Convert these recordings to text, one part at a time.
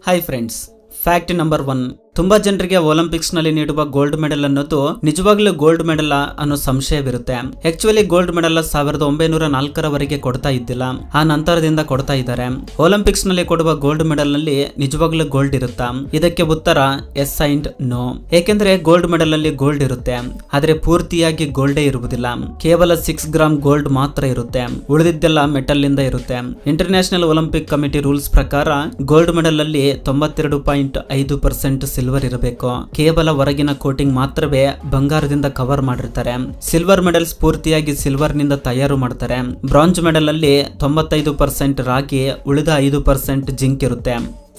Hi friends, fact number 1. ತುಂಬಾ ಜನರಿಗೆ Olympics ನಲ್ಲಿ ನೀಡುವ ಗೋಲ್ಡ್ ಮೆಡಲ್ ಅನ್ನೋದು ನಿಜವಾಗ್ಲೂ ಗೋಲ್ಡ್ ಮೆಡಲ್ ಅನ್ನೋ ಸಂಶಯವಿರುತ್ತೆ. ಆಕ್ಚುಲಿ ಗೋಲ್ಡ್ ಮೆಡಲ್ 1904 ಕೊಡ್ತಾ ಇದ್ದಿಲ್ಲ, ಆ ನಂತರದಿಂದ ಕೊಡ್ತಾ ಇದ್ದಾರೆ. ಒಲಿಂಪಿಕ್ಸ್ ನಲ್ಲಿ ಕೊಡುವ ಗೋಲ್ಡ್ ಮೆಡಲ್ ನಲ್ಲಿ ನಿಜವಾಗ್ಲೂ ಗೋಲ್ಡ್ ಇರುತ್ತಾ? ಇದಕ್ಕೆ ಉತ್ತರ ಎಸ್ ಅಂಡ್ ನೋ. ಏಕೆಂದ್ರೆ ಗೋಲ್ಡ್ ಮೆಡಲ್ ಅಲ್ಲಿ ಗೋಲ್ಡ್ ಇರುತ್ತೆ, ಆದ್ರೆ ಪೂರ್ತಿಯಾಗಿ ಗೋಲ್ಡೇ ಇರುವುದಿಲ್ಲ. ಕೇವಲ 6 ಗ್ರಾಮ್ ಗೋಲ್ಡ್ ಮಾತ್ರ ಇರುತ್ತೆ, ಉಳಿದಿದ್ದೆಲ್ಲ ಮೆಟಲ್ ಇಂದ ಇರುತ್ತೆ. ಇಂಟರ್ನ್ಯಾಷನಲ್ ಒಲಿಂಪಿಕ್ ಕಮಿಟಿ ರೂಲ್ಸ್ ಪ್ರಕಾರ ಗೋಲ್ಡ್ ಮೆಡಲ್ ಅಲ್ಲಿ 92.5% ಸಿಲ್ವರ್ ಇರಬೇಕು. ಕೇವಲ ಹೊರಗಿನ ಕೋಟಿಂಗ್ ಮಾತ್ರವೇ ಬಂಗಾರದಿಂದ ಕವರ್ ಮಾಡಿರ್ತಾರೆ. ಸಿಲ್ವರ್ ಮೆಡಲ್ಸ್ ಪೂರ್ತಿಯಾಗಿ ಸಿಲ್ವರ್ ನಿಂದ ತಯಾರು ಮಾಡ್ತಾರೆ. ಬ್ರಾಂಜ್ ಮೆಡಲ್ ಅಲ್ಲಿ 95% ರಾಗಿ, ಉಳಿದ 5% ಜಿಂಕ್ ಇರುತ್ತೆ.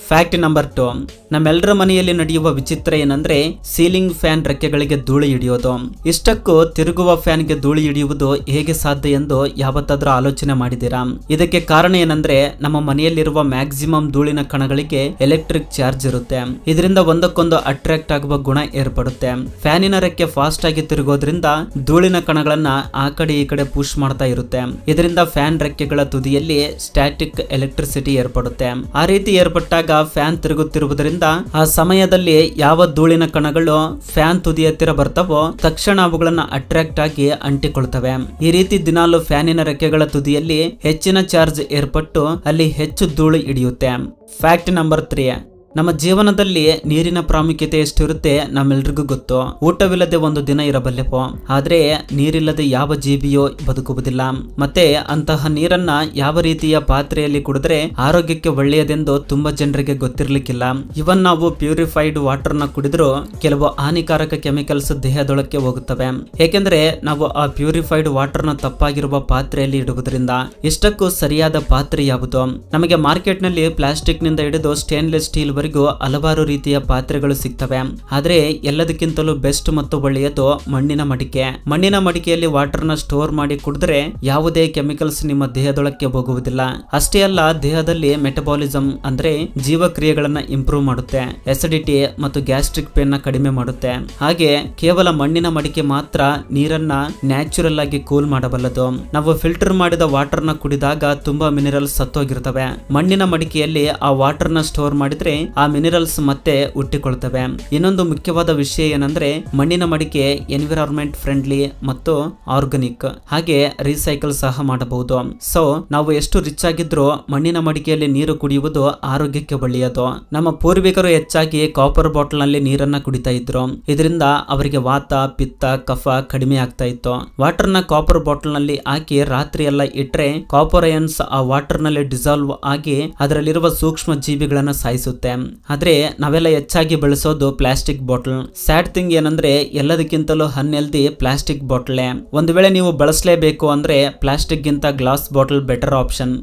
Fact number 2. ನಮ್ಮೆಲ್ಲರ ಮನೆಯಲ್ಲಿ ನಡೆಯುವ ವಿಚಿತ್ರ ಏನಂದ್ರೆ ಸೀಲಿಂಗ್ ಫ್ಯಾನ್ ರೆಕ್ಕೆಗಳಿಗೆ ಧೂಳು ಹಿಡಿಯೋದು. ಇಷ್ಟಕ್ಕೂ ತಿರುಗುವ ಫ್ಯಾನ್ ಗೆ ಧೂಳು ಹಿಡಿಯುವುದು ಹೇಗೆ ಸಾಧ್ಯ ಎಂದು ಯಾವತ್ತಾದ್ರೂ ಆಲೋಚನೆ ಮಾಡಿದ್ದೀರಾ? ಇದಕ್ಕೆ ಕಾರಣ ಏನಂದ್ರೆ ನಮ್ಮ ಮನೆಯಲ್ಲಿರುವ ಮ್ಯಾಕ್ಸಿಮಮ್ ಧೂಳಿನ ಕಣಗಳಿಗೆ ಎಲೆಕ್ಟ್ರಿಕ್ ಚಾರ್ಜ್ ಇರುತ್ತೆ. ಇದರಿಂದ ಒಂದಕ್ಕೊಂದು ಅಟ್ರಾಕ್ಟ್ ಆಗುವ ಗುಣ ಏರ್ಪಡುತ್ತೆ. ಫ್ಯಾನಿನ ರೆಕ್ಕೆ ಫಾಸ್ಟ್ ಆಗಿ ತಿರುಗೋದ್ರಿಂದ ಧೂಳಿನ ಕಣಗಳನ್ನ ಆ ಕಡೆ ಈ ಕಡೆ ಪುಷ್ ಮಾಡ್ತಾ ಇರುತ್ತೆ. ಇದರಿಂದ ಫ್ಯಾನ್ ರೆಕ್ಕೆಗಳ ತುದಿಯಲ್ಲಿ ಸ್ಟ್ಯಾಟಿಕ್ ಎಲೆಕ್ಟ್ರಿಸಿಟಿ ಏರ್ಪಡುತ್ತೆ. ಆ ರೀತಿ ಏರ್ಪಟ್ಟಾಗ ಫ್ಯಾನ್ ತಿರುಗುತ್ತಿರುವುದರಿಂದ ಆ ಸಮಯದಲ್ಲಿ ಯಾವ ಧೂಳಿನ ಕಣಗಳು ಫ್ಯಾನ್ ತುದಿಯ ಹತ್ತಿರ ಬರ್ತಾವೋ ತಕ್ಷಣ ಅವುಗಳನ್ನ ಅಟ್ರಾಕ್ಟ್ ಆಗಿ ಅಂಟಿಕೊಳ್ತವೆ. ಈ ರೀತಿ ದಿನಾಲು ಫ್ಯಾನಿನ ರೆಕ್ಕೆಗಳ ತುದಿಯಲ್ಲಿ ಹೆಚ್ಚಿನ ಚಾರ್ಜ್ ಏರ್ಪಟ್ಟು ಅಲ್ಲಿ ಹೆಚ್ಚು ಧೂಳು ಹಿಡಿಯುತ್ತೆ. Fact number 3. ನಮ್ಮ ಜೀವನದಲ್ಲಿ ನೀರಿನ ಪ್ರಾಮುಖ್ಯತೆ ಎಷ್ಟಿರುತ್ತೆ ನಮ್ಮೆಲ್ರಿಗೂ ಗೊತ್ತು. ಊಟವಿಲ್ಲದೆ ಒಂದು ದಿನ ಇರಬಲ್ಲೆಪೋ, ಆದ್ರೆ ನೀರಿಲ್ಲದೆ ಯಾವ ಜೀವಿಯೋ ಬದುಕುವುದಿಲ್ಲ. ಮತ್ತೆ ಅಂತಹ ನೀರನ್ನ ಯಾವ ರೀತಿಯ ಪಾತ್ರೆಯಲ್ಲಿ ಕುಡಿದ್ರೆ ಆರೋಗ್ಯಕ್ಕೆ ಒಳ್ಳೆಯದೆಂದು ತುಂಬಾ ಜನರಿಗೆ ಗೊತ್ತಿರ್ಲಿಕ್ಕಿಲ್ಲ. ಇವನ್ ನಾವು ಪ್ಯೂರಿಫೈಡ್ ವಾಟರ್ ನ ಕುಡಿದ್ರೂ ಕೆಲವು ಹಾನಿಕಾರಕ ಕೆಮಿಕಲ್ಸ್ ದೇಹದೊಳಕ್ಕೆ ಹೋಗುತ್ತವೆ. ಏಕೆಂದ್ರೆ ನಾವು ಆ ಪ್ಯೂರಿಫೈಡ್ ವಾಟರ್ ನ ತಪ್ಪಾಗಿರುವ ಪಾತ್ರೆಯಲ್ಲಿ ಇಡುವುದರಿಂದ. ಇಷ್ಟಕ್ಕೂ ಸರಿಯಾದ ಪಾತ್ರೆ ಯಾವುದು? ನಮಗೆ ಮಾರ್ಕೆಟ್ ನಲ್ಲಿ ಪ್ಲಾಸ್ಟಿಕ್ ನಿಂದ ಹಿಡಿದು ಸ್ಟೇನ್ಲೆಸ್ ಸ್ಟೀಲ್ ಹಲವಾರು ರೀತಿಯ ಪಾತ್ರೆಗಳು ಸಿಗ್ತವೆ. ಆದ್ರೆ ಎಲ್ಲದಕ್ಕಿಂತಲೂ ಬೆಸ್ಟ್ ಮತ್ತು ಒಳ್ಳೆಯದು ಮಣ್ಣಿನ ಮಡಿಕೆ. ಮಣ್ಣಿನ ಮಡಿಕೆಯಲ್ಲಿ ವಾಟರ್ ನ ಸ್ಟೋರ್ ಮಾಡಿ ಕುಡಿದ್ರೆ ಯಾವುದೇ ಕೆಮಿಕಲ್ಸ್ ನಿಮ್ಮ ದೇಹದೊಳಕ್ಕೆ ಹೋಗುವುದಿಲ್ಲ. ಅಷ್ಟೇ ಅಲ್ಲ, ದೇಹದಲ್ಲಿ ಮೆಟಬಾಲಿಸಂ ಅಂದ್ರೆ ಜೀವಕ್ರಿಯೆಗಳನ್ನ ಇಂಪ್ರೂವ್ ಮಾಡುತ್ತೆ. ಎಸಿಡಿಟಿ ಮತ್ತು ಗ್ಯಾಸ್ಟ್ರಿಕ್ ಪೇನ್ ನ ಕಡಿಮೆ ಮಾಡುತ್ತೆ. ಹಾಗೆ ಕೇವಲ ಮಣ್ಣಿನ ಮಡಿಕೆ ಮಾತ್ರ ನೀರನ್ನ ನ್ಯಾಚುರಲ್ ಆಗಿ ಕೂಲ್ ಮಾಡಬಲ್ಲದು. ನಾವು ಫಿಲ್ಟರ್ ಮಾಡಿದ ವಾಟರ್ ನ ಕುಡಿದಾಗ ತುಂಬಾ ಮಿನರಲ್ಸ್ ಸತ್ತೋಗಿರ್ತವೆ. ಮಣ್ಣಿನ ಮಡಿಕೆಯಲ್ಲಿ ಆ ವಾಟರ್ ನ ಸ್ಟೋರ್ ಮಾಡಿದ್ರೆ ಆ ಮಿನರಲ್ಸ್ ಮತ್ತೆ ಹುಟ್ಟಿಕೊಳ್ತವೆ. ಇನ್ನೊಂದು ಮುಖ್ಯವಾದ ವಿಷಯ ಏನಂದ್ರೆ ಮಣ್ಣಿನ ಮಡಿಕೆ ಎನ್ವಿರಾನ್ಮೆಂಟ್ ಫ್ರೆಂಡ್ಲಿ ಮತ್ತು ಆರ್ಗಾನಿಕ್, ಹಾಗೆ ರೀಸೈಕಲ್ ಸಹ ಮಾಡಬಹುದು. ಸೊ ನಾವು ಎಷ್ಟು ರಿಚ್ ಆಗಿದ್ರು ಮಣ್ಣಿನ ಮಡಿಕೆಯಲ್ಲಿ ನೀರು ಕುಡಿಯುವುದು ಆರೋಗ್ಯಕ್ಕೆ ಒಳ್ಳೆಯದು. ನಮ್ಮ ಪೂರ್ವಿಕರು ಹೆಚ್ಚಾಗಿ ಕಾಪರ್ ಬಾಟಲ್ ನಲ್ಲಿ ನೀರನ್ನ ಕುಡಿತಾ ಇದ್ರು. ಇದರಿಂದ ಅವರಿಗೆ ವಾತ, ಪಿತ್ತ, ಕಫ ಕಡಿಮೆ ಆಗ್ತಾ ಇತ್ತು. ವಾಟರ್ ನ ಕಾಪರ್ ಬಾಟಲ್ ನಲ್ಲಿ ಹಾಕಿ ರಾತ್ರಿ ಎಲ್ಲ ಇಟ್ರೆ ಕಾಪರ್ ಅಯಾನ್ಸ್ ಆ ವಾಟರ್ ನಲ್ಲಿ ಡಿಸಾಲ್ವ್ ಆಗಿ ಅದರಲ್ಲಿರುವ ಸೂಕ್ಷ್ಮ ಜೀವಿಗಳನ್ನ ಸಾಯಿಸುತ್ತೆ. ಆದ್ರೆ ನಾವೆಲ್ಲ ಹೆಚ್ಚಾಗಿ ಬಳಸೋದು ಪ್ಲಾಸ್ಟಿಕ್ ಬಾಟಲ್. ಸ್ಯಾಡ್ ಥಿಂಗ್ ಏನಂದ್ರೆ ಎಲ್ಲದಕ್ಕಿಂತಲೂ ಅನ್ಹೆಲ್ದಿ ಪ್ಲಾಸ್ಟಿಕ್ ಬಾಟಲ್. ಒಂದು ವೇಳೆ ನೀವು ಬಳಸಲೇಬೇಕು ಅಂದ್ರೆ ಪ್ಲಾಸ್ಟಿಕ್ ಗಿಂತ glass bottle better option.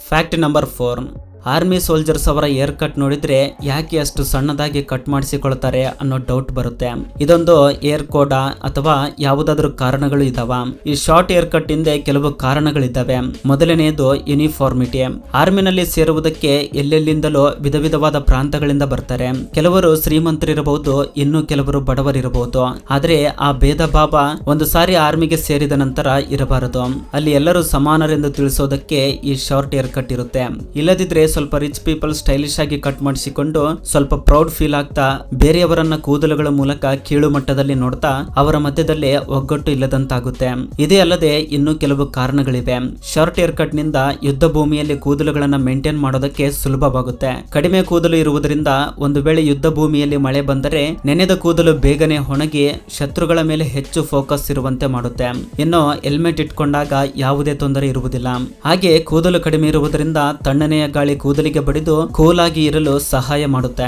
Fact number 4. Army soldiers ಅವರ ಏರ್ ಕಟ್ ನೋಡಿದ್ರೆ ಯಾಕೆ ಅಷ್ಟು ಸಣ್ಣದಾಗಿ ಕಟ್ ಮಾಡಿಸಿಕೊಳ್ತಾರೆ ಅನ್ನೋ ಡೌಟ್ ಬರುತ್ತೆ. ಇದೊಂದು ಏರ್ ಕೋಡ ಅಥವಾ ಯಾವುದಾದ್ರೂ ಕಾರಣಗಳು ಇದಾವ? ಈ ಶಾರ್ಟ್ ಏರ್ ಕಟ್ ಹಿಂದೆ ಕೆಲವು ಕಾರಣಗಳಿದ್ದಾವೆ. ಮೊದಲನೆಯದು ಯೂನಿಫಾರ್ಮಿಟಿ. ಆರ್ಮಿನಲ್ಲಿ ಸೇರುವುದಕ್ಕೆ ಎಲ್ಲೆಲ್ಲಿಂದಲೂ ವಿಧ ವಿಧವಾದ ಪ್ರಾಂತಗಳಿಂದ ಬರ್ತಾರೆ. ಕೆಲವರು ಶ್ರೀಮಂತರಿರಬಹುದು, ಇನ್ನು ಕೆಲವರು ಬಡವರಿರಬಹುದು. ಆದ್ರೆ ಆ ಭೇದ ಭಾವ ಒಂದು ಸಾರಿ ಆರ್ಮಿಗೆ ಸೇರಿದ ನಂತರ ಇರಬಾರದು. ಅಲ್ಲಿ ಎಲ್ಲರೂ ಸಮಾನರೆಂದು ತಿಳಿಸೋದಕ್ಕೆ ಈ ಶಾರ್ಟ್ ಏರ್ ಕಟ್ ಇರುತ್ತೆ. ಇಲ್ಲದಿದ್ರೆ ಸ್ವಲ್ಪ ರಿಚ್ ಪೀಪಲ್ ಸ್ಟೈಲಿಶ್ ಆಗಿ ಕಟ್ ಮಾಡಿಸಿಕೊಂಡು ಸ್ವಲ್ಪ ಪ್ರೌಡ್ ಫೀಲ್ ಆಗ್ತಾ ಬೇರೆಯವರನ್ನ ಕೂದಲುಗಳ ಮೂಲಕ ಕೀಳು ಮಟ್ಟದಲ್ಲಿ ನೋಡ್ತಾ ಅವರ ಮಧ್ಯದಲ್ಲಿ ಒಗ್ಗಟ್ಟು ಇಲ್ಲದಂತಾಗುತ್ತೆ. ಇದೇ ಅಲ್ಲದೆ ಇನ್ನೂ ಕೆಲವು ಕಾರಣಗಳಿವೆ. ಶಾರ್ಟ್ ಏರ್ ಕಟ್ ನಿಂದ ಯುದ್ಧ ಭೂಮಿಯಲ್ಲಿ ಕೂದಲುಗಳನ್ನ ಮೇಂಟೈನ್ ಮಾಡೋದಕ್ಕೆ ಸುಲಭವಾಗುತ್ತೆ. ಕಡಿಮೆ ಕೂದಲು ಇರುವುದರಿಂದ ಒಂದು ವೇಳೆ ಯುದ್ಧ ಭೂಮಿಯಲ್ಲಿ ಮಳೆ ಬಂದರೆ ನೆನೆದ ಕೂದಲು ಬೇಗನೆ ಒಣಗಿ ಶತ್ರುಗಳ ಮೇಲೆ ಹೆಚ್ಚು ಫೋಕಸ್ ಇರುವಂತೆ ಮಾಡುತ್ತೆ. ಇನ್ನು ಹೆಲ್ಮೆಟ್ ಇಟ್ಕೊಂಡಾಗ ಯಾವುದೇ ತೊಂದರೆ ಇರುವುದಿಲ್ಲ. ಹಾಗೆ ಕೂದಲು ಕಡಿಮೆ ಇರುವುದರಿಂದ ತಣ್ಣನೆಯ ಗಾಳಿ ಕೂದಲಿಗೆ ಬಡಿದು ಕೂಲ್ ಆಗಿ ಇರಲು ಸಹಾಯ ಮಾಡುತ್ತೆ.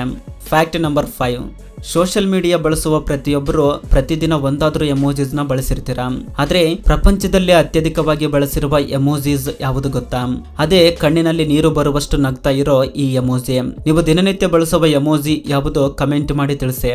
Fact number 5. ಸೋಷಿಯಲ್ ಮೀಡಿಯಾ ಬಳಸುವ ಪ್ರತಿಯೊಬ್ಬರು ಪ್ರತಿದಿನ ಒಂದಾದ್ರೂ ಎಮೋಜಿಸ್ ನ ಬಳಸಿರ್ತೀರಾ. ಆದ್ರೆ ಪ್ರಪಂಚದಲ್ಲಿ ಅತ್ಯಧಿಕವಾಗಿ ಬಳಸಿರುವ ಎಮೋಜಿಸ್ ಯಾವುದು ಗೊತ್ತಾ? ಅದೇ ಕಣ್ಣಿನಲ್ಲಿ ನೀರು ಬರುವಷ್ಟು ನಗ್ತಾ ಇರೋ ಈ ಎಮೋಜಿ. ನೀವು ದಿನನಿತ್ಯ ಬಳಸುವ ಎಮೋಜಿ ಯಾವುದು? ಕಮೆಂಟ್ ಮಾಡಿ ತಿಳಿಸಿ.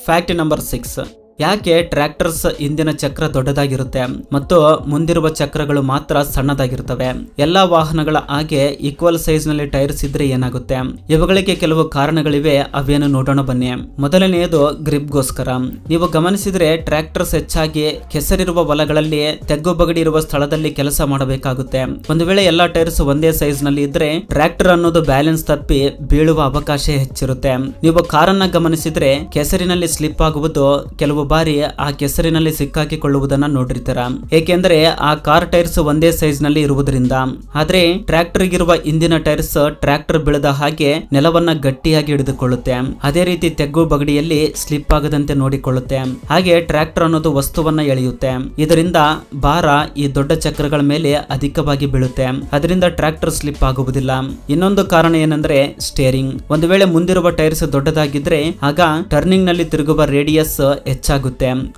Fact number 6. ಯಾಕೆ ಟ್ರ್ಯಾಕ್ಟರ್ಸ್ ಹಿಂದಿನ ಚಕ್ರ ದೊಡ್ಡದಾಗಿರುತ್ತೆ ಮತ್ತು ಮುಂದಿರುವ ಚಕ್ರಗಳು ಮಾತ್ರ ಸಣ್ಣದಾಗಿರ್ತವೆ? ಎಲ್ಲಾ ವಾಹನಗಳ ಹಾಗೆ ಈಕ್ವಲ್ ಸೈಜ್ ನಲ್ಲಿ ಟೈರ್ಸ್ ಇದ್ರೆ ಏನಾಗುತ್ತೆ? ಇವುಗಳಿಗೆ ಕೆಲವು ಕಾರಣಗಳಿವೆ, ಅವೇನು ನೋಡೋಣ ಬನ್ನಿ. ಮೊದಲನೆಯದು ಗ್ರಿಪ್ಗೋಸ್ಕರ. ನೀವು ಗಮನಿಸಿದ್ರೆ ಟ್ರ್ಯಾಕ್ಟರ್ಸ್ ಹೆಚ್ಚಾಗಿ ಕೆಸರಿರುವ ಹೊಲಗಳಲ್ಲಿ ತೆಗ್ಗು ಬಗಡಿ ಇರುವ ಸ್ಥಳದಲ್ಲಿ ಕೆಲಸ ಮಾಡಬೇಕಾಗುತ್ತೆ. ಒಂದು ವೇಳೆ ಎಲ್ಲಾ ಟೈರ್ಸ್ ಒಂದೇ ಸೈಜ್ ನಲ್ಲಿ ಇದ್ರೆ ಟ್ರ್ಯಾಕ್ಟರ್ ಅನ್ನೋದು ಬ್ಯಾಲೆನ್ಸ್ ತಪ್ಪಿ ಬೀಳುವ ಅವಕಾಶ ಹೆಚ್ಚಿರುತ್ತೆ. ನೀವು ಕಾರನ್ನ ಗಮನಿಸಿದ್ರೆ ಕೆಸರಿನಲ್ಲಿ ಸ್ಲಿಪ್ ಆಗುವುದು, ಕೆಲವು ಬಾರಿ ಆ ಕೆಸರಿನಲ್ಲಿ ಸಿಕ್ಕಾಕಿಕೊಳ್ಳುವುದನ್ನ ನೋಡಿರ್ತೀರ. ಏಕೆಂದ್ರೆ ಆ ಕಾರ್ ಟೈರ್ಸ್ ಒಂದೇ ಸೈಜ್ ನಲ್ಲಿ ಇರುವುದರಿಂದ. ಆದ್ರೆ ಟ್ರ್ಯಾಕ್ಟರ್ ಗಿರುವ ಹಿಂದಿನ ಟೈರ್ಸ್ ಟ್ರ್ಯಾಕ್ಟರ್ ಬೀಳದ ಹಾಗೆ ನೆಲವನ್ನ ಗಟ್ಟಿಯಾಗಿ ಹಿಡಿದುಕೊಳ್ಳುತ್ತೆ. ಅದೇ ರೀತಿ ತೆಗ್ಗು ಬಗಡಿಯಲ್ಲಿ ಸ್ಲಿಪ್ ಆಗದಂತೆ ನೋಡಿಕೊಳ್ಳುತ್ತೆ. ಹಾಗೆ ಟ್ರ್ಯಾಕ್ಟರ್ ಅನ್ನೋದು ವಸ್ತುವನ್ನ ಎಳೆಯುತ್ತೆ. ಇದರಿಂದ ಭಾರ ಈ ದೊಡ್ಡ ಚಕ್ರಗಳ ಮೇಲೆ ಅಧಿಕವಾಗಿ ಬೀಳುತ್ತೆ. ಅದರಿಂದ ಟ್ರ್ಯಾಕ್ಟರ್ ಸ್ಲಿಪ್ ಆಗುವುದಿಲ್ಲ. ಇನ್ನೊಂದು ಕಾರಣ ಏನಂದ್ರೆ ಸ್ಟೇರಿಂಗ್. ಒಂದು ವೇಳೆ ಮುಂದಿರುವ ಟೈರ್ಸ್ ದೊಡ್ಡದಾಗಿದ್ರೆ ಆಗ ಟರ್ನಿಂಗ್ ನಲ್ಲಿ ತಿರುಗುವ ರೇಡಿಯಸ್ ಹೆಚ್ಚಾಗುತ್ತೆ.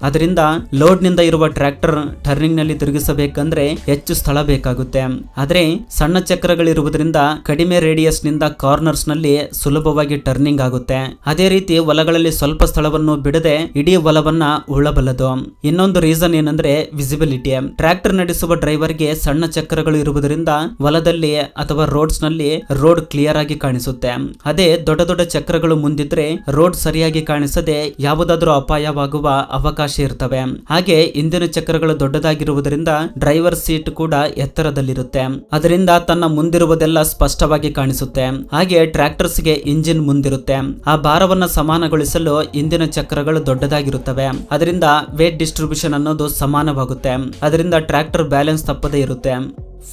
ಅದರಿಂದ ಲೋಡ್ ನಿಂದ ಇರುವ ಟ್ರ್ಯಾಕ್ಟರ್ ಟರ್ನಿಂಗ್ ನಲ್ಲಿ ತಿರುಗಿಸಬೇಕಂದ್ರೆ ಹೆಚ್ಚು ಸ್ಥಳ ಬೇಕಾಗುತ್ತೆ. ಆದ್ರೆ ಸಣ್ಣ ಚಕ್ರಗಳಿರುವುದರಿಂದ ಕಡಿಮೆ ರೇಡಿಯಸ್ ನಿಂದ ಕಾರ್ನರ್ಸ್ ನಲ್ಲಿ ಸುಲಭವಾಗಿ ಟರ್ನಿಂಗ್ ಆಗುತ್ತೆ. ಅದೇ ರೀತಿ ಹೊಲಗಳಲ್ಲಿ ಸ್ವಲ್ಪ ಸ್ಥಳವನ್ನು ಬಿಡದೆ ಇಡೀ ಹೊಲವನ್ನ ಉಳ್ಳಬಲ್ಲದು. ಇನ್ನೊಂದು ರೀಸನ್ ಏನಂದ್ರೆ ವಿಸಿಬಿಲಿಟಿ. ಟ್ರ್ಯಾಕ್ಟರ್ ನಡೆಸುವ ಡ್ರೈವರ್ಗೆ ಸಣ್ಣ ಚಕ್ರಗಳು ಇರುವುದರಿಂದ ಹೊಲದಲ್ಲಿ ಅಥವಾ ರೋಡ್ಸ್ ನಲ್ಲಿ ರೋಡ್ ಕ್ಲಿಯರ್ ಆಗಿ ಕಾಣಿಸುತ್ತೆ. ಅದೇ ದೊಡ್ಡ ದೊಡ್ಡ ಚಕ್ರಗಳು ಮುಂದಿದ್ರೆ ರೋಡ್ ಸರಿಯಾಗಿ ಕಾಣಿಸದೆ ಯಾವುದಾದ್ರೂ ಅಪಾಯವಾಗುವ ಅವಕಾಶ ಇರ್ತವೆ. ಹಾಗೆ ಹಿಂದಿನ ಚಕ್ರಗಳು ದೊಡ್ಡದಾಗಿರುವುದರಿಂದ ಡ್ರೈವರ್ ಸೀಟ್ ಕೂಡ ಎತ್ತರದಲ್ಲಿರುತ್ತೆ. ಅದರಿಂದ ತನ್ನ ಮುಂದಿರುವುದೆಲ್ಲ ಸ್ಪಷ್ಟವಾಗಿ ಕಾಣಿಸುತ್ತೆ. ಹಾಗೆ ಟ್ರ್ಯಾಕ್ಟರ್ಸ್ ಗೆ ಇಂಜಿನ್ ಮುಂದಿರುತ್ತೆ. ಆ ಭಾರವನ್ನ ಸಮಾನಗೊಳಿಸಲು ಹಿಂದಿನ ಚಕ್ರಗಳು ದೊಡ್ಡದಾಗಿರುತ್ತವೆ. ಅದರಿಂದ ವೇಟ್ ಡಿಸ್ಟ್ರಿಬ್ಯೂಷನ್ ಅನ್ನೋದು ಸಮಾನವಾಗುತ್ತೆ. ಅದರಿಂದ ಟ್ರ್ಯಾಕ್ಟರ್ ಬ್ಯಾಲೆನ್ಸ್ ತಪ್ಪದೇ ಇರುತ್ತೆ.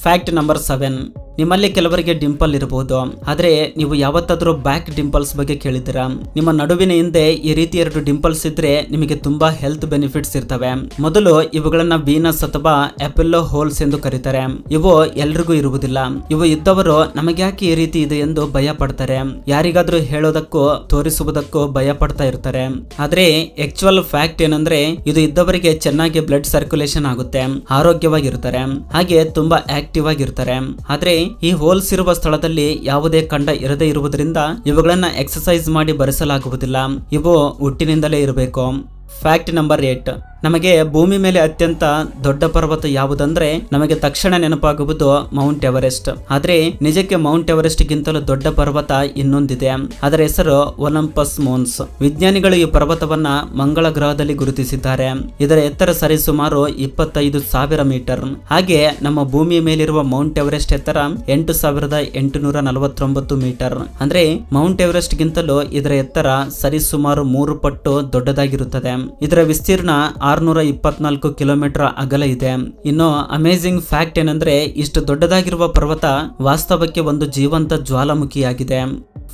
Fact number 7. ನಿಮ್ಮಲ್ಲಿ ಕೆಲವರಿಗೆ ಡಿಂಪಲ್ ಇರಬಹುದು, ಆದ್ರೆ ನೀವು ಯಾವತ್ತಾದ್ರೂ ಬ್ಯಾಕ್ ಡಿಂಪಲ್ಸ್ ಬಗ್ಗೆ ಕೇಳಿದ್ದೀರಾ? ನಿಮ್ಮ ನಡುವಿನ ಹಿಂದೆ ಈ ರೀತಿ 2 ಡಿಂಪಲ್ಸ್ ಇದ್ರೆ ನಿಮಗೆ ತುಂಬಾ ಹೆಲ್ತ್ ಬೆನಿಫಿಟ್ಸ್ ಇರ್ತವೆ. ಮೊದಲು ಇವುಗಳನ್ನ ವೀನಸ್ ಅಥವಾ ಅಪೆಲ್ಲೋ ಹೋಲ್ಸ್ ಎಂದು ಕರೀತಾರೆ. ಇವು ಎಲ್ರಿಗೂ ಇರುವುದಿಲ್ಲ. ಇವು ಇದ್ದವರು ನಮಗೆ ಯಾಕೆ ಈ ರೀತಿ ಇದೆ ಎಂದು ಭಯ ಪಡ್ತಾರೆ. ಯಾರಿಗಾದ್ರೂ ಹೇಳೋದಕ್ಕೂ ತೋರಿಸುವುದಕ್ಕೂ ಭಯ ಪಡ್ತಾ ಇರ್ತಾರೆ. ಆದ್ರೆ ಆಕ್ಚುಯಲ್ ಫ್ಯಾಕ್ಟ್ ಏನಂದ್ರೆ ಇದು ಇದ್ದವರಿಗೆ ಚೆನ್ನಾಗಿ ಬ್ಲಡ್ ಸರ್ಕ್ಯುಲೇಷನ್ ಆಗುತ್ತೆ, ಆರೋಗ್ಯವಾಗಿರ್ತಾರೆ, ಹಾಗೆ ತುಂಬಾ ಆಕ್ಟಿವ್ ಆಗಿರ್ತಾರೆ. ಆದ್ರೆ ಈ ಹೋಲ್ಸ್ ಇರುವ ಸ್ಥಳದಲ್ಲಿ ಯಾವುದೇ ಕಂಡ ಇರದೇ ಇರುವುದರಿಂದ ಇವುಗಳನ್ನ ಎಕ್ಸರ್ಸೈಸ್ ಮಾಡಿ ಬರೆಸಲಾಗುವುದಿಲ್ಲ. ಇವು ಹುಟ್ಟಿನಿಂದಲೇ ಇರಬೇಕು. Fact number 8. ನಮಗೆ ಭೂಮಿ ಮೇಲೆ ಅತ್ಯಂತ ದೊಡ್ಡ ಪರ್ವತ ಯಾವುದಂದ್ರೆ ನಮಗೆ ತಕ್ಷಣ ನೆನಪಾಗುವುದು ಮೌಂಟ್ ಎವರೆಸ್ಟ್. ಆದ್ರೆ ನಿಜಕ್ಕೆ ಮೌಂಟ್ ಎವರೆಸ್ಟ್ ಗಿಂತಲೂ ದೊಡ್ಡ ಪರ್ವತ ಇನ್ನೊಂದಿದೆ. ಅದರ ಹೆಸರು ಒಲಂಪಸ್ ಮೋನ್ಸ್. ವಿಜ್ಞಾನಿಗಳು ಈ ಪರ್ವತವನ್ನ ಮಂಗಳ ಗ್ರಹದಲ್ಲಿ ಗುರುತಿಸಿದ್ದಾರೆ. ಇದರ ಎತ್ತರ ಸರಿಸುಮಾರು 25,000 ಮೀಟರ್. ಹಾಗೆ ನಮ್ಮ ಭೂಮಿಯ ಮೇಲಿರುವ ಮೌಂಟ್ ಎವರೆಸ್ಟ್ ಎತ್ತರ 8,849 ಮೀಟರ್. ಅಂದ್ರೆ ಮೌಂಟ್ ಎವರೆಸ್ಟ್ ಗಿಂತಲೂ ಇದರ ಎತ್ತರ ಸರಿಸುಮಾರು 3 ಪಟ್ಟು ದೊಡ್ಡದಾಗಿರುತ್ತದೆ. ಇದರ ವಿಸ್ತೀರ್ಣ 624 ಕಿಲೋಮೀಟರ್ ಅಗಲ ಇದೆ. ಇನ್ನು ಅಮೇಜಿಂಗ್ ಫ್ಯಾಕ್ಟ್ ಏನಂದ್ರೆ ಇಷ್ಟು ದೊಡ್ಡದಾಗಿರುವ ಪರ್ವತ ವಾಸ್ತವಕ್ಕೆ ಒಂದು ಜೀವಂತ ಜ್ವಾಲಾಮುಖಿಯಾಗಿದೆ.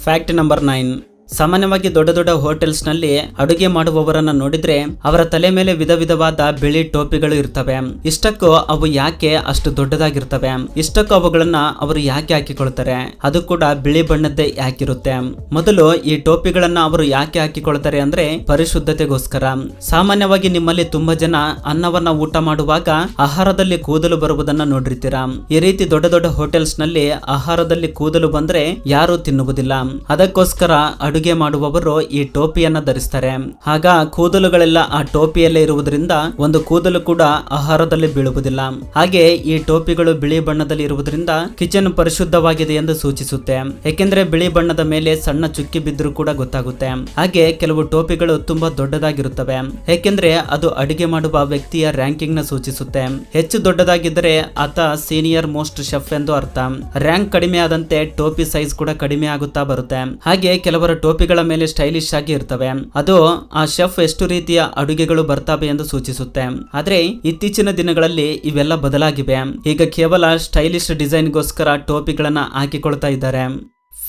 Fact number 9. ಸಾಮಾನ್ಯವಾಗಿ ದೊಡ್ಡ ದೊಡ್ಡ ಹೋಟೆಲ್ಸ್ ನಲ್ಲಿ ಅಡುಗೆ ಮಾಡುವವರನ್ನ ನೋಡಿದ್ರೆ ಅವರ ತಲೆ ಮೇಲೆ ವಿಧ ವಿಧವಾದ ಬಿಳಿ ಟೋಪಿಗಳು ಇರ್ತವೆ. ಇಷ್ಟಕ್ಕೂ ಅವು ಯಾಕೆ ಅಷ್ಟು ದೊಡ್ಡದಾಗಿರ್ತವೆ? ಇಷ್ಟಕ್ಕೂ ಅವುಗಳನ್ನ ಅವರು ಯಾಕೆ ಹಾಕಿಕೊಳ್ತಾರೆ? ಅದು ಕೂಡ ಬಿಳಿ ಬಣ್ಣದ್ದೇ ಯಾಕಿರುತ್ತೆ? ಮೊದಲು ಈ ಟೋಪಿಗಳನ್ನ ಅವರು ಯಾಕೆ ಹಾಕಿಕೊಳ್ತಾರೆ ಅಂದ್ರೆ ಪರಿಶುದ್ಧತೆಗೋಸ್ಕರ. ಸಾಮಾನ್ಯವಾಗಿ ನಿಮ್ಮಲ್ಲಿ ತುಂಬಾ ಜನ ಅನ್ನವನ್ನ ಊಟ ಮಾಡುವಾಗ ಆಹಾರದಲ್ಲಿ ಕೂದಲು ಬರುವುದನ್ನ ನೋಡಿರ್ತೀರಾ. ಈ ರೀತಿ ದೊಡ್ಡ ದೊಡ್ಡ ಹೋಟೆಲ್ಸ್ ನಲ್ಲಿ ಆಹಾರದಲ್ಲಿ ಕೂದಲು ಬಂದ್ರೆ ಯಾರು ತಿನ್ನುವುದಿಲ್ಲ. ಅದಕ್ಕೋಸ್ಕರ ಅಡುಗೆ ಮಾಡುವವರು ಈ ಟೋಪಿಯನ್ನ ಧರಿಸ್ತಾರೆ. ಆಗ ಕೂದಲುಗಳೆಲ್ಲ ಆ ಟೋಪಿಯಲ್ಲೇ ಇರುವುದರಿಂದ ಒಂದು ಕೂದಲು ಕೂಡ ಆಹಾರದಲ್ಲಿ ಬೀಳುವುದಿಲ್ಲ. ಹಾಗೆ ಈ ಟೋಪಿಗಳು ಬಿಳಿ ಬಣ್ಣದಲ್ಲಿ ಇರುವುದರಿಂದ ಕಿಚನ್ ಪರಿಶುದ್ಧವಾಗಿದೆ ಎಂದು ಸೂಚಿಸುತ್ತೆ. ಏಕೆಂದ್ರೆ ಬಿಳಿ ಬಣ್ಣದ ಮೇಲೆ ಸಣ್ಣ ಚುಕ್ಕಿ ಬಿದ್ದರೂ ಕೂಡ ಗೊತ್ತಾಗುತ್ತೆ. ಹಾಗೆ ಕೆಲವು ಟೋಪಿಗಳು ತುಂಬಾ ದೊಡ್ಡದಾಗಿರುತ್ತವೆ, ಏಕೆಂದ್ರೆ ಅದು ಅಡುಗೆ ಮಾಡುವ ವ್ಯಕ್ತಿಯ ರ್ಯಾಂಕಿಂಗ್ ನ ಸೂಚಿಸುತ್ತೆ. ಹೆಚ್ಚು ದೊಡ್ಡದಾಗಿದ್ದರೆ ಆತ ಸೀನಿಯರ್ ಮೋಸ್ಟ್ ಶೆಫ್ ಎಂದು ಅರ್ಥ. ರ್ಯಾಂಕ್ ಕಡಿಮೆ ಆದಂತೆ ಟೋಪಿ ಸೈಜ್ ಕೂಡ ಕಡಿಮೆ ಆಗುತ್ತಾ ಬರುತ್ತೆ. ಹಾಗೆ ಕೆಲವರ ಟೋಪಿಗಳ ಮೇಲೆ ಸ್ಟೈಲಿಶ್ ಆಗಿ ಇರ್ತವೆ. ಅದು ಆ ಶೆಫ್ ಎಷ್ಟು ರೀತಿಯ ಅಡುಗೆಗಳು ಬರ್ತವೆ ಎಂದು ಸೂಚಿಸುತ್ತೆ. ಆದ್ರೆ ಇತ್ತೀಚಿನ ದಿನಗಳಲ್ಲಿ ಇವೆಲ್ಲ ಬದಲಾಗಿವೆ. ಈಗ ಕೇವಲ ಸ್ಟೈಲಿಶ್ ಡಿಸೈನ್ಗೋಸ್ಕರ ಟೋಪಿಗಳನ್ನ ಹಾಕಿಕೊಳ್ತಾ ಇದ್ದಾರೆ.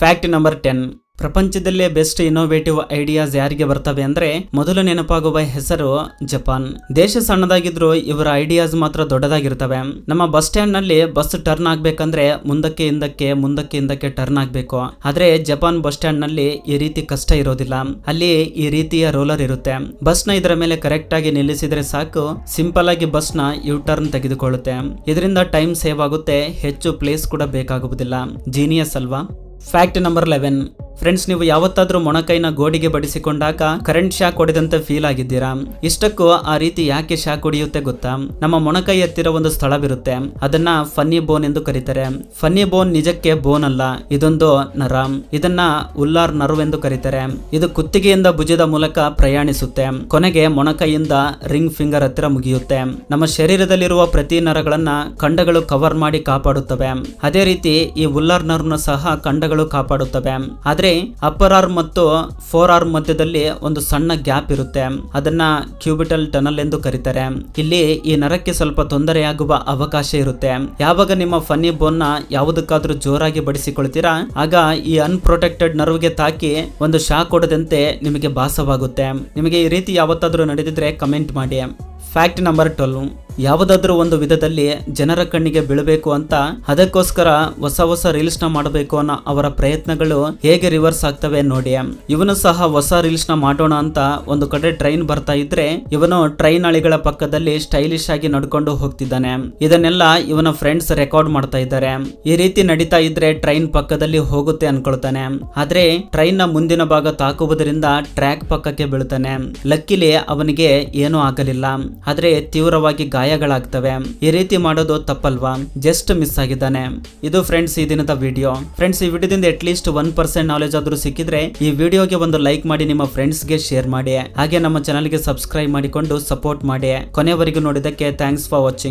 Fact number 10. ಪ್ರಪಂಚದಲ್ಲೇ ಬೆಸ್ಟ್ ಇನೋವೇಟಿವ್ ಐಡಿಯಾಸ್ ಯಾರಿಗೆ ಬರ್ತವೆ ಅಂದ್ರೆ ಮೊದಲು ನೆನಪಾಗುವ ಹೆಸರು ಜಪಾನ್. ದೇಶ ಸಣ್ಣದಾಗಿದ್ರು ಇವರ ಐಡಿಯಾಸ್ ಮಾತ್ರ ದೊಡ್ಡದಾಗಿರ್ತವೆ. ನಮ್ಮ ಬಸ್ ಸ್ಟ್ಯಾಂಡ್ ನಲ್ಲಿ ಬಸ್ ಟರ್ನ್ ಆಗ್ಬೇಕಂದ್ರೆ ಮುಂದಕ್ಕೆ ಹಿಂದಕ್ಕೆ ಟರ್ನ್ ಆಗ್ಬೇಕು. ಆದ್ರೆ ಜಪಾನ್ ಬಸ್ ಸ್ಟ್ಯಾಂಡ್ ನಲ್ಲಿ ಈ ರೀತಿ ಕಷ್ಟ ಇರೋದಿಲ್ಲ. ಅಲ್ಲಿ ಈ ರೀತಿಯ ರೋಲರ್ ಇರುತ್ತೆ. ಬಸ್ ನ ಇದರ ಮೇಲೆ ಕರೆಕ್ಟ್ ಆಗಿ ನಿಲ್ಲಿಸಿದ್ರೆ ಸಾಕು, ಸಿಂಪಲ್ ಆಗಿ ಬಸ್ ನ ಯು ಟರ್ನ್ ತೆಗೆದುಕೊಳ್ಳುತ್ತೆ. ಇದರಿಂದ ಟೈಮ್ ಸೇವ್ ಆಗುತ್ತೆ, ಹೆಚ್ಚು ಪ್ಲೇಸ್ ಕೂಡ ಬೇಕಾಗುವುದಿಲ್ಲ. ಜೀನಿಯಸ್ ಅಲ್ವಾ? Fact number 11. ಫ್ರೆಂಡ್ಸ್, ನೀವು ಯಾವತ್ತಾದ್ರೂ ಮೊಣಕೈನ ಗೋಡೆಗೆ ಬಡಿಸಿಕೊಂಡಾಗ ಕರೆಂಟ್ ಶಾಕ್ ಹೊಡೆದಂತೆ ಫೀಲ್ ಆಗಿದ್ದೀರಾ? ಇಷ್ಟಕ್ಕೂ ಆ ರೀತಿ ಯಾಕೆ ಶಾಕ್ ಹೊಡೆಯುತ್ತೆ ಗೊತ್ತಾ? ನಮ್ಮ ಮೊಣಕೈ ಹತ್ತಿರ ಒಂದು ಸ್ಥಳವಿರುತ್ತೆ, ಅದನ್ನ ಫನ್ನಿ ಬೋನ್ ಎಂದು ಕರೀತಾರೆ. ಫನ್ನಿ ಬೋನ್ ನಿಜಕ್ಕೆ ಬೋನ್ ಅಲ್ಲ, ಇದೊಂದು ನರ. ಇದನ್ನ ಉಲ್ಲಾರ್ ನರ್ವ್ ಎಂದು ಕರೀತಾರೆ. ಇದು ಕುತ್ತಿಗೆಯಿಂದ ಭುಜದ ಮೂಲಕ ಪ್ರಯಾಣಿಸುತ್ತೆ, ಕೊನೆಗೆ ಮೊಣಕೈಯಿಂದ ರಿಂಗ್ ಫಿಂಗರ್ ಹತ್ತಿರ ಮುಗಿಯುತ್ತೆ. ನಮ್ಮ ಶರೀರದಲ್ಲಿರುವ ಪ್ರತಿ ನರಗಳನ್ನ ಖಂಡಗಳು ಕವರ್ ಮಾಡಿ ಕಾಪಾಡುತ್ತವೆ. ಅದೇ ರೀತಿ ಈ ಉಲ್ಲಾರ್ ನರ್ವ್ನ ಸಹ ಖಂಡಗಳು ಕಾಪಾಡುತ್ತವೆ. ಆದ್ರೆ ಅಪ್ಪರ್ ಆರ್ಮ್ ಮತ್ತು ಫೋರ್ ಆರ್ಮ್ ಮಧ್ಯದಲ್ಲಿ ಒಂದು ಸಣ್ಣ ಗ್ಯಾಪ್ ಇರುತ್ತೆ, ಅದನ್ನ ಕ್ಯೂಬಿಟಲ್ ಟನಲ್ ಎಂದು ಕರೀತಾರೆ. ಇಲ್ಲಿ ಈ ನರಕ್ಕೆ ಸ್ವಲ್ಪ ತೊಂದರೆಯಾಗುವ ಅವಕಾಶ ಇರುತ್ತೆ. ಯಾವಾಗ ನಿಮ್ಮ ಫನ್ನಿ ಬೋನ್ ನ ಯಾವುದಕ್ಕಾದ್ರೂ ಜೋರಾಗಿ ಬಡಿಸಿಕೊಳ್ತೀರಾ, ಆಗ ಈ ಅನ್ಪ್ರೊಟೆಕ್ಟೆಡ್ ನರ್ವ್ಗೆ ತಾಕಿ ಒಂದು ಶಾಕ್ ಹೊಡೆದಂತೆ ನಿಮಗೆ ಭಾಸವಾಗುತ್ತೆ. ನಿಮಗೆ ಈ ರೀತಿ ಯಾವತ್ತಾದ್ರೂ ನಡೆದಿದ್ರೆ ಕಮೆಂಟ್ ಮಾಡಿ. ಫ್ಯಾಕ್ಟ್ ನಂಬರ್ 12, ಯಾವುದಾದ್ರೂ ಒಂದು ವಿಧದಲ್ಲಿ ಜನರ ಕಣ್ಣಿಗೆ ಬೀಳಬೇಕು ಅಂತ ಅದಕ್ಕೋಸ್ಕರ ಹೊಸ ರೀಲ್ಸ್ ನ ಮಾಡಬೇಕು ಅನ್ನೋ ಅವರ ಪ್ರಯತ್ನಗಳು ಹೇಗೆ ರಿವರ್ಸ್ ಆಗ್ತವೆ ನೋಡಿ. ಇವನು ಸಹ ಹೊಸ ರೀಲ್ಸ್ ನ ಮಾಡೋಣ ಅಂತ ಒಂದು ಕಡೆ ಟ್ರೈನ್ ಬರ್ತಾ ಇದ್ರೆ ಇವನು ಟ್ರೈನ್ ಹಳಿಗಳ ಪಕ್ಕದಲ್ಲಿ ಸ್ಟೈಲಿಶ್ ಆಗಿ ನಡ್ಕೊಂಡು ಹೋಗ್ತಿದ್ದಾನೆ. ಇದನ್ನೆಲ್ಲ ಇವನ ಫ್ರೆಂಡ್ಸ್ ರೆಕಾರ್ಡ್ ಮಾಡ್ತಾ ಇದ್ದಾರೆ. ಈ ರೀತಿ ನಡೀತಾ ಇದ್ರೆ ಟ್ರೈನ್ ಪಕ್ಕದಲ್ಲಿ ಹೋಗುತ್ತೆ ಅನ್ಕೊಳ್ತಾನೆ. ಆದ್ರೆ ಟ್ರೈನ್ ನ ಮುಂದಿನ ಭಾಗ ತಾಕುವುದರಿಂದ ಟ್ರ್ಯಾಕ್ ಪಕ್ಕಕ್ಕೆ ಬೀಳ್ತಾನೆ. ಲಕ್ಕಿಲಿ ಅವನಿಗೆ ಏನೂ ಆಗಲಿಲ್ಲ, ಆದ್ರೆ ತೀವ್ರವಾಗಿ ಗಾಯಗಳಾಗ್ತವೆ. ಈ ರೀತಿ ಮಾಡೋದು ತಪ್ಪಲ್ವಾ? ಜಸ್ಟ್ ಮಿಸ್ ಆಗಿದ್ದಾನೆ. ಇದು ಫ್ರೆಂಡ್ಸ್ ಈ ದಿನದ ವಿಡಿಯೋ. ಫ್ರೆಂಡ್ಸ್, ಈ ವಿಡಿಯೋದಿಂದ ಅಟ್ಲೀಸ್ಟ್ 1% ನಾಲೆಜ್ ಆದ್ರೂ ಸಿಕ್ಕಿದ್ರೆ ಈ ವಿಡಿಯೋಗೆ ಒಂದು ಲೈಕ್ ಮಾಡಿ, ನಿಮ್ಮ ಫ್ರೆಂಡ್ಸ್ ಗೆ ಶೇರ್ ಮಾಡಿ, ಹಾಗೆ ನಮ್ಮ ಚಾನಲ್ ಗೆ ಸಬ್ಸ್ಕ್ರೈಬ್ ಮಾಡಿಕೊಂಡು ಸಪೋರ್ಟ್ ಮಾಡಿ. ಕೊನೆವರೆಗೂ ನೋಡಿದ್ದಕ್ಕೆ ಥ್ಯಾಂಕ್ಸ್ ಫಾರ್ ವಾಚಿಂಗ್.